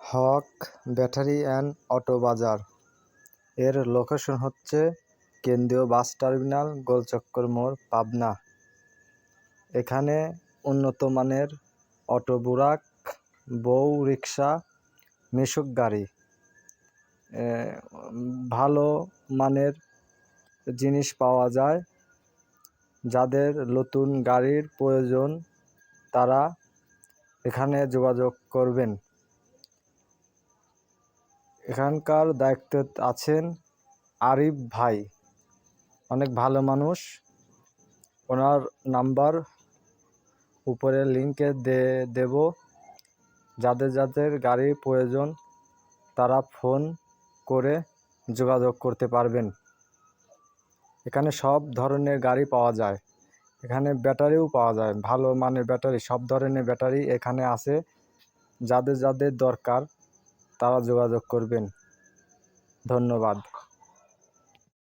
Haque battery and auto বাজার। এর location হচ্ছে কেন্দ্রীয় বাস টার্মিনাল, গোলচক্কর মোড়, পাবনা। এখানে উন্নত মানের অটো, বুরাক, বউ রিক্সা, মিশুক গাড়ি, ভালো মানের জিনিস পাওয়া যায়। যাদের নতুন গাড়ির প্রয়োজন তারা এখানে যোগাযোগ করবেন। এখানকার দায়িত্বে আছেন আরিফ ভাই, অনেক ভালো মানুষ। ওনার নাম্বার উপরে লিঙ্কে দেব। যাদের যাদের গাড়ির প্রয়োজন তারা ফোন করে যোগাযোগ করতে পারবেন। এখানে সব ধরনের গাড়ি পাওয়া যায়। এখানে ব্যাটারিও পাওয়া যায়, ভালো মানের ব্যাটারি, সব ধরনের ব্যাটারি এখানে আছে। যাদের যাদের দরকার তারা যোগাযোগ করবেন। ধন্যবাদ।